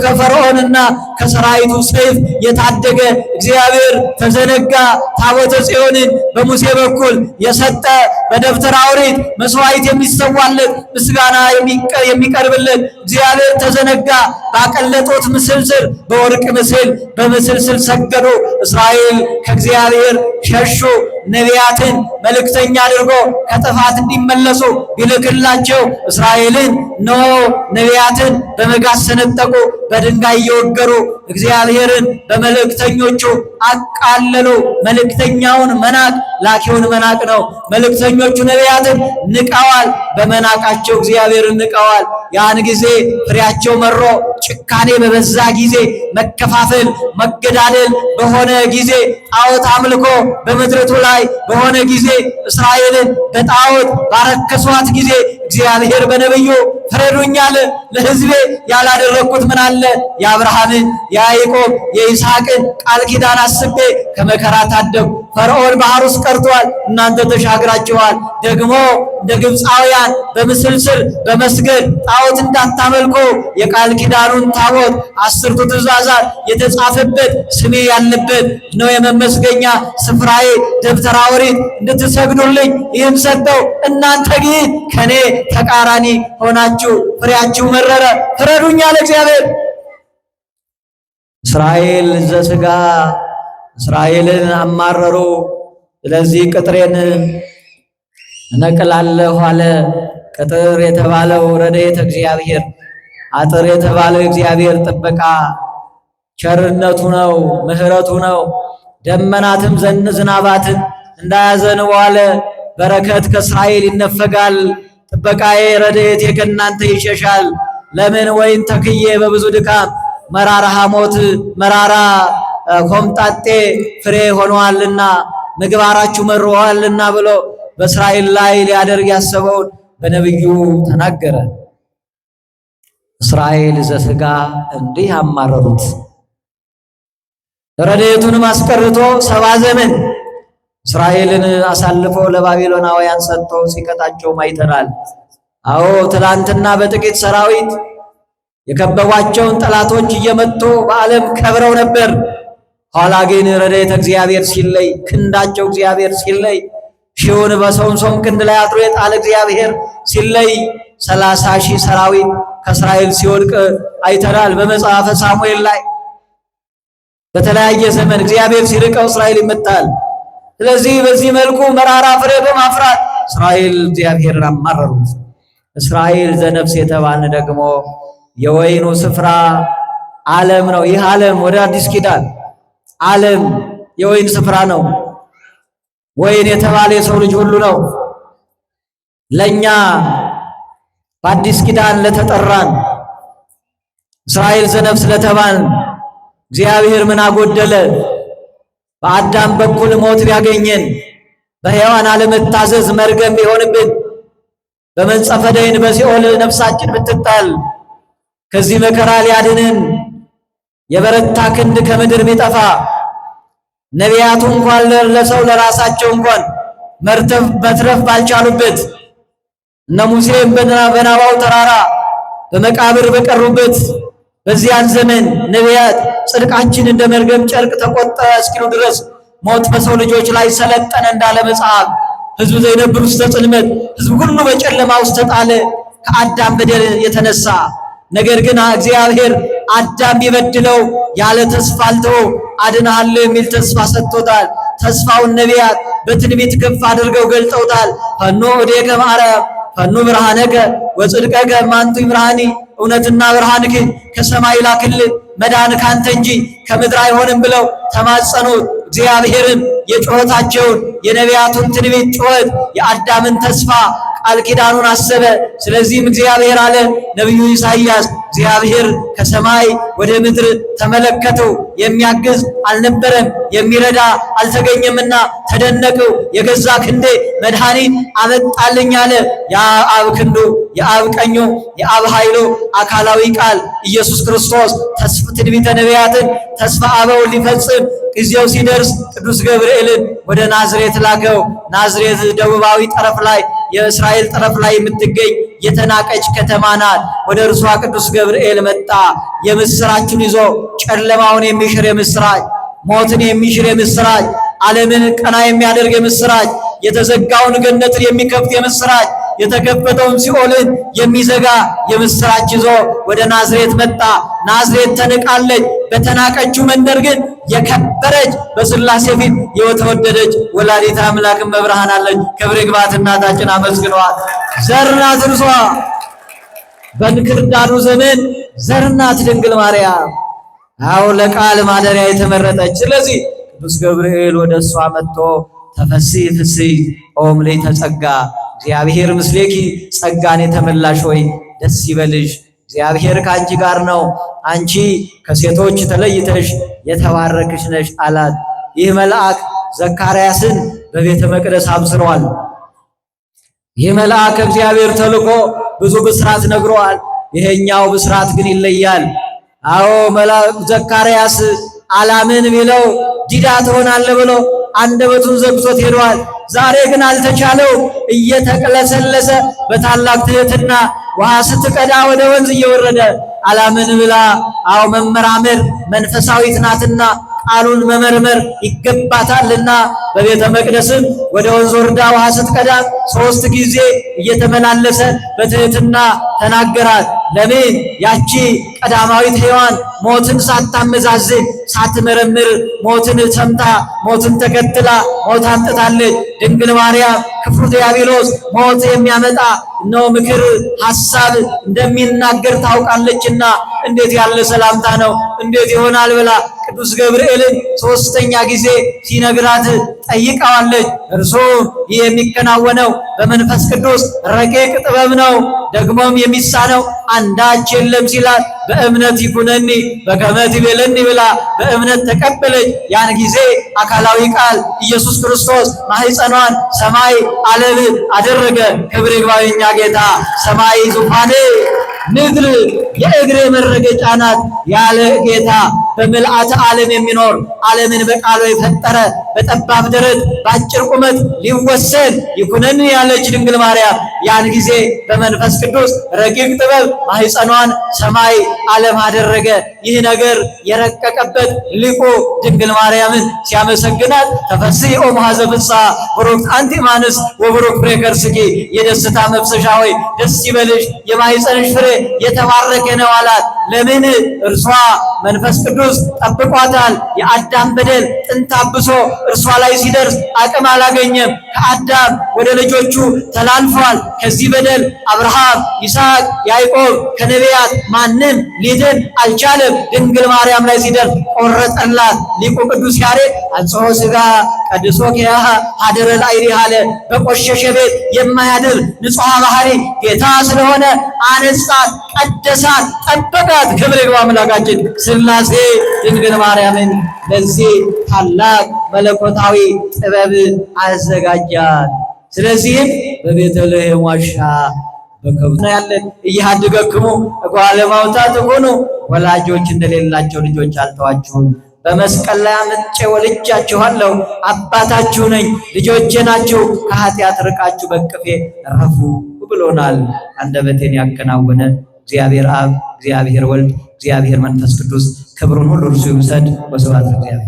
ከፈርዖንና ከሰራዊቱ ሰይፍ የታደገ እግዚአብሔር ተዘነጋ። ታቦተ ጽዮንን በሙሴ በኩል የሰጠ፣ በደብተራ ኦሪት መስዋዕት የሚሰዋለት ምስጋና የሚቀርብለት እግዚአብሔር ተዘነጋ። ባቀለጡት ምስልስል በወርቅ ምስል በምስልስል ሰገዱ። እስራኤል ከእግዚአብሔር ሸሹ። ነቢያትን መልእክተኛ አድርጎ ከጥፋት እንዲመለሱ ቢልክላቸው እስራኤልን ነቢያትን በመጋዝ ሰነጠቁ፣ በድንጋይ እየወገሩ እግዚአብሔርን በመልእክተኞቹ አቃለሉ። መልእክተኛውን መናቅ ላኪውን መናቅ ነው። መልእክተኞቹ ነቢያትን ንቀዋል፣ በመናቃቸው እግዚአብሔርን ንቀዋል። ያን ጊዜ ፍሬያቸው መሮ ጭካኔ በበዛ ጊዜ፣ መከፋፈል መገዳደል በሆነ ጊዜ፣ ጣዖት አምልኮ በምድሪቱ ላይ በሆነ ጊዜ፣ እስራኤልን በጣዖት ባረከሷት ጊዜ እግዚአብሔር በነብዩ ፍረዱኛል፣ ለሕዝቤ ያላደረኩት ምን አለ? የአብርሃምን የያዕቆብ የይስሐቅን ቃል ኪዳን አስቤ ከመከራ ታደጉ። ፈርዖን ባህር ውስጥ ቀርቷል፣ እናንተ ተሻግራችኋል። ደግሞ እንደ ግብፃውያን በምስልስል በመስገድ ጣዖት እንዳታመልኩ የቃል ኪዳኑን ታቦት 10ቱ ትእዛዛት የተጻፈበት ስሜ ያለበት ነው የመመስገኛ ስፍራዬ ደብተራ ኦሪት እንድትሰግዱልኝ ይህን ሰጠው። እናንተ ግን ከኔ ተቃራኒ ሆናችሁ ፍሬያችሁ መረረ። ፍረዱኝ አለ እግዚአብሔር። እስራኤል ዘሥጋ እስራኤልን አማረሩ። ስለዚህ ቅጥሬን እነቅላለሁ አለ። ቅጥር የተባለው ረድኤተ እግዚአብሔር፣ አጥር የተባለው እግዚአብሔር ጥበቃ ቸርነቱ ነው፣ ምሕረቱ ነው። ደመናትም ዝናባትን እንዳያዘንቡ አለ። በረከት ከእስራኤል ይነፈጋል። ጥበቃዬ ረድኤቴ ከእናንተ ይሸሻል። ለምን ወይን ተክዬ በብዙ ድካም መራራ ሐሞት መራራ ኮምጣጤ ፍሬ ሆነዋልና ምግባራችሁ መርዋልና ብሎ በእስራኤል ላይ ሊያደርግ ያሰበውን በነቢዩ ተናገረ። እስራኤል ዘሥጋ እንዲህ አማረሩት። ረድኤቱንም አስቀርቶ 70 ዘመን እስራኤልን አሳልፎ ለባቢሎናውያን ሰጥቶ ሲቀጣቸው አይተናል። አዎ ትላንትና በጥቂት ሰራዊት የከበቧቸውን ጠላቶች እየመቱ በዓለም ከብረው ነበር። ኋላ ግን ረድኤተ እግዚአብሔር ሲለይ፣ ክንዳቸው እግዚአብሔር ሲለይ፣ ሺውን በሰምሶን ክንድ ላይ አድሮ የጣለ እግዚአብሔር ሲለይ 30,000 ሰራዊት ከእስራኤል ሲወድቅ አይተናል በመጽሐፈ ሳሙኤል ላይ። በተለያየ ዘመን እግዚአብሔር ሲርቀው እስራኤል ይመታል። ስለዚህ በዚህ መልኩ መራራ ፍሬ በማፍራት እስራኤል እግዚአብሔርን አማረሩት። እስራኤል ዘነፍስ የተባለ ደግሞ የወይኑ ስፍራ ዓለም ነው። ይህ ዓለም ወደ አዲስ ኪዳን ዓለም የወይን ስፍራ ነው። ወይን የተባለ የሰው ልጅ ሁሉ ነው። ለኛ በአዲስ ኪዳን ለተጠራን እስራኤል ዘነፍስ ለተባል እግዚአብሔር ምን አጎደለ? በአዳም በኩል ሞት ቢያገኘን፣ በሔዋን አለመታዘዝ መርገም ቢሆንብን፣ በመንጸፈ ደይን በሲኦል ነፍሳችን ብትጣል፣ ከዚህ መከራ ሊያድንን የበረታ ክንድ ከምድር ቢጠፋ፣ ነቢያቱ እንኳን ለሰው ለራሳቸው እንኳን መትረፍ ባልቻሉበት፣ እነ ሙሴም በናባው ተራራ በመቃብር በቀሩበት በዚያን ዘመን ነቢያት ጽድቃችን እንደ መርገም ጨርቅ ተቆጠረ እስኪሉ ድረስ ሞት በሰው ልጆች ላይ ሰለጠነ እንዳለ መጽሐፍ። ሕዝብ ዘይነብር ውስተ ጽልመት፣ ሕዝብ ሁሉ በጨለማ ውስጥ ተጣለ ከአዳም በደል የተነሳ። ነገር ግን እግዚአብሔር አዳም ቢበድለው ያለ ተስፋ አልተወው፣ አድንሃለሁ የሚል ተስፋ ሰጥቶታል። ተስፋውን ነቢያት በትንቢት ከፍ አድርገው ገልጠውታል። ፈኖ ወዴከ ማርያም ፈኑ ብርሃነከ ወጽድቀከ ማንቱ ብርሃኒ፣ እውነትና ብርሃንክ ከሰማይ ላክልን መዳን ካንተ እንጂ ከምድር አይሆንም ብለው ተማጸኑት። እግዚአብሔርን የጩኸታቸውን የነቢያቱን ትንቢት ጩኸት የአዳምን ተስፋ ቃል ኪዳኑን አሰበ። ስለዚህም እግዚአብሔር አለ ነቢዩ ኢሳይያስ እግዚአብሔር ከሰማይ ወደ ምድር ተመለከተው፣ የሚያግዝ አልነበረም፣ የሚረዳ አልተገኘምና ተደነቀው። የገዛ ክንዴ መድኃኒት አመጣልኝ አለ። የአብ ክንዱ የአብ ቀኙ የአብ ኃይሉ አካላዊ ቃል ኢየሱስ ክርስቶስ ተስፋ ትንቢተ ነቢያትን ተስፋ አበውን ሊፈጽም ጊዜው ሲደርስ ቅዱስ ገብርኤልን ወደ ናዝሬት ላከው። ናዝሬት ደቡባዊ ጠረፍ ላይ የእስራኤል ጠረፍ ላይ የምትገኝ የተናቀች ከተማ ናት። ወደ እርሷ ቅዱስ ገብርኤል መጣ። የምስራችን ይዞ ጨለማውን የሚሽር የምስራች፣ ሞትን የሚሽር የምስራች፣ ዓለምን ቀና የሚያደርግ የምስራች፣ የተዘጋውን ገነትን የሚከፍት የምስራች፣ የተከፈተውን ሲኦልን የሚዘጋ የምስራች ይዞ ወደ ናዝሬት መጣ። ናዝሬት ተንቃለች። በተናቀችው መንደር ግን የከበረች በሥላሴ ፊት የተወደደች ወላዲተ አምላክ መብርሃን አለች። ክብር ይግባት። እናታችን አመስግነዋል። ዘርናት እርሷ በእንክርዳዱ ዘመን ዘርናት ድንግል ማርያም፣ አዎ ለቃል ማደሪያ የተመረጠች። ስለዚህ ቅዱስ ገብርኤል ወደ እሷ መጥቶ ተፈሥሒ ፍሥሕት ኦ ምልዕተ ጸጋ እግዚአብሔር ምስሌኪ፣ ጸጋን የተመላሽ ሆይ ደስ ይበልሽ፣ እግዚአብሔር ከአንቺ ጋር ነው፣ አንቺ ከሴቶች ተለይተሽ የተባረክሽ ነሽ አላት። ይህ መልአክ ዘካርያስን በቤተ መቅደስ አብስሯል። ይህ መልአክ እግዚአብሔር ተልኮ ብዙ ብስራት ነግሯል። ይሄኛው ብስራት ግን ይለያል። አዎ መልአክ ዘካርያስ አላምን ቢለው ዲዳ ትሆናለህ ብሎ አንደበቱን ዘግቶት ሄዷል። ዛሬ ግን አልተቻለው። እየተቅለሰለሰ በታላቅ ትሕትና ውሃ ስትቀዳ ወደ ወንዝ እየወረደ አላምን ብላ አዎ መመራመር መንፈሳዊት ናትና ቃሉን መመርመር ይገባታልና በቤተ መቅደስም ወደ ወንዝ ወርዳ ውሃ ስትቀዳ 3 ጊዜ እየተመላለሰ በትሕትና ተናገራት። ለምን? ያቺ ቀዳማዊት ሔዋን ሞትን ሳታመዛዝን ሳትመረምር ሞትን ሰምታ ሞትን ተከትላ ሞት አምጥታለች። ድንግል ማርያም ክፉ ዲያብሎስ ሞት የሚያመጣ ነው ምክር ሐሳብ እንደሚናገር ታውቃለችና እንዴት ያለ ሰላምታ ነው እንዴት ይሆናል ብላ ቅዱስ ገብርኤልን 3ኛ ጊዜ ሲነግራት ጠይቀዋለች። እርሱ ይህ የሚከናወነው በመንፈስ ቅዱስ ረቂቅ ጥበብ ነው፣ ደግሞም የሚሳነው አንዳች የለም ሲላት በእምነት ይኩነኒ በከመ ትቤለኒ ብላ በእምነት ተቀበለች። ያን ጊዜ አካላዊ ቃል ኢየሱስ ክርስቶስ ማኅፀኗን ሰማይ ዓለም አደረገ። ክብር ይግባው የእኛ ጌታ። ሰማይ ዙፋኔ ምድር የእግሬ መረገጫ ናት ያለ ጌታ በምልአተ ዓለም የሚኖር ዓለምን በቃሉ የፈጠረ በጠባብ ደረት በአጭር ቁመት ሊወሰን ይኩነን ያለች ድንግል ማርያም ያን ጊዜ በመንፈስ ቅዱስ ረቂቅ ጥበብ ማኅፀኗን ሰማይ ዓለም አደረገ። ይህ ነገር የረቀቀበት ሊቁ ድንግል ማርያምን ሲያመሰግናት ተፈሥሒ ኦ መኃዘ ፍሥሓ ቡሩክት አንቲ እማንስ ወቡሩክ ፍሬ ከርሥኪ የደስታ መፍሰሻ ሆይ ደስ ይበልሽ የማኅፀንሽ ፍሬ የተባረከ ነው አላት። ለምን? እርሷ መንፈስ ቅዱስ ጠብቋታል። የአዳም በደል ጥንተ አብሶ እርሷ ላይ ሲደርስ አቅም አላገኘም። ከአዳም ወደ ልጆቹ ተላልፏል። ከዚህ በደል አብርሃም፣ ይስሐቅ፣ ያዕቆብ ከነቢያት ማንም ሊድን አልቻለም። ድንግል ማርያም ላይ ሲደርስ ቆረጠላት። ሊቁ ቅዱስ ያሬድ አንጽሖ ሥጋ ቀድሶ ኪያሃ ሀደረ ላዕሌሃ አለ። በቆሸሸ ቤት የማያድር ንጹሐ ባህሪ ጌታ ስለሆነ አነጻት፣ ቀደሳት፣ ጠበቃት። ክብር ይግባው አምላካችን ሥላሴ ድንግል ማርያምን ለዚህ ታላቅ መለኮታዊ ጥበብ አዘጋጃት። ስለዚህም በቤተልሔም ዋሻ በከብት ያለን እያድገክሙ እጓለ ማውጣት ሆኑ ወላጆች እንደሌላቸው ልጆች አልተዋችሁም። በመስቀል ላይ አምጥቼ ወልጃችኋለሁ። አባታችሁ ነኝ፣ ልጆቼ ናችሁ። ከኃጢአት ርቃችሁ በቅፌ ረፉ ብሎናል። አንደበቴን ያከናወነ እግዚአብሔር አብ፣ እግዚአብሔር ወልድ፣ እግዚአብሔር መንፈስ ቅዱስ ክብሩን ሁሉ እርሱ ይውሰድ። ወስብሐት ለእግዚአብሔር።